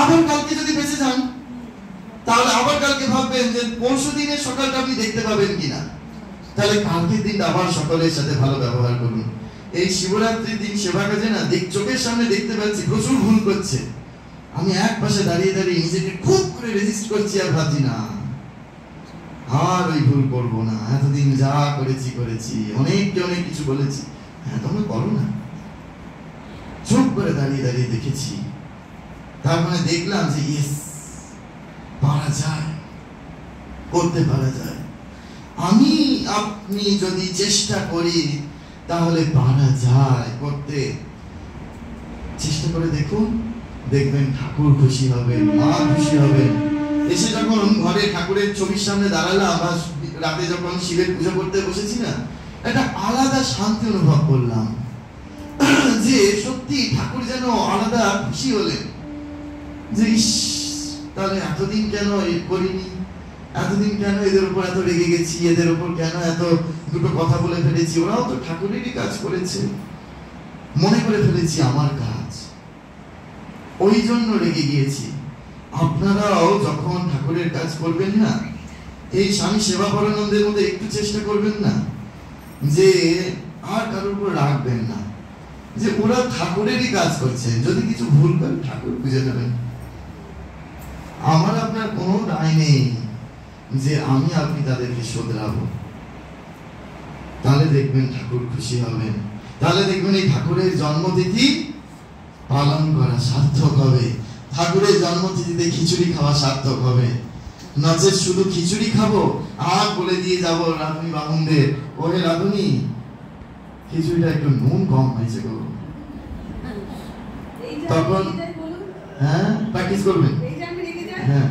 আবার কালকে যদি বেঁচে যান তাহলে আবার কালকে ভাববেন যে পরশু দিনের সকালটা আপনি দেখতে পাবেন কিনা, তাহলে কালকের দিন আবার সকলের সাথে ভালো ব্যবহার করুন। এই শিবরাত্রির দিন সেবা কাজে না চোখের সামনে দেখতে পাচ্ছি প্রচুর ভুল করছে, আমি এক পাশে দাঁড়িয়ে দাঁড়িয়ে নিজেকে খুব করে রেজিস্ট করছি আর ভাবছি না আর ওই ভুল করবো না, এতদিন যা করেছি অনেককে অনেক কিছু বলেছি, হ্যাঁ তোমরা করো না। চুপ করে দাঁড়িয়ে দাঁড়িয়ে দেখেছি, তার মানে দেখলাম যে ইয়েস পারা যায়, করতে পারা যায়। আমি আপনি যদি চেষ্টা করি তাহলে পারা যায় করতে। চেষ্টা করে দেখুন, দেখবেন ঠাকুর খুশি হবেন, মা খুশি হবেন। এসে যখন ঘরে ঠাকুরের ছবির সামনে দাঁড়ালাম বা রাতে যখন শিবের পুজো করতে বসেছি না, একটা আলাদা শান্তি অনুভব করলাম যে সত্যি ঠাকুর যেন আলাদা খুশি হলেন যে তাহলে এতদিন কেন করিনি, এতদিন কেন এদের উপর এত রেগে গেছি, এদের উপর কেন এত দুটো কথা বলে ফেলেছি, ওরাও তো ঠাকুরেরই কাজ করেছে, মনে করে ফেলেছি আমার কাজ, ওই জন্য রেগে গিয়েছি। আপনারাও যখন ঠাকুরের কাজ করবেন না, এই স্বামী সেবা পরানন্দের মধ্যে একটু চেষ্টা করবেন না যে আর কারোর উপর রাখবেন না, যে ওরা ঠাকুরেরই কাজ করছে, যদি কিছু ভুল করে ঠাকুর বুঝে নেবেন। আমার আপনার কোনো দায় নেই যে আমি আপনি তাদেরকে শোধরাবো। তাহলে দেখবেন ঠাকুর খুশি হবেন, তাহলে দেখবেন এই ঠাকুরের জন্মতিথি পালন করা সার্থক হবে, ঠাকুরের জন্মতিথিতে খিচুড়ি খাওয়া সার্থক হবে। নচেত শুধু খিচুড়ি খাবো আর বলে দিয়ে যাবো রাধুনি বামুনদের, ওরে রাধুনি খিচুড়িটা একটু নুন কম হয়েছে গো, তখন হ্যাঁ প্র্যাকটিস করবেন, হ্যাঁ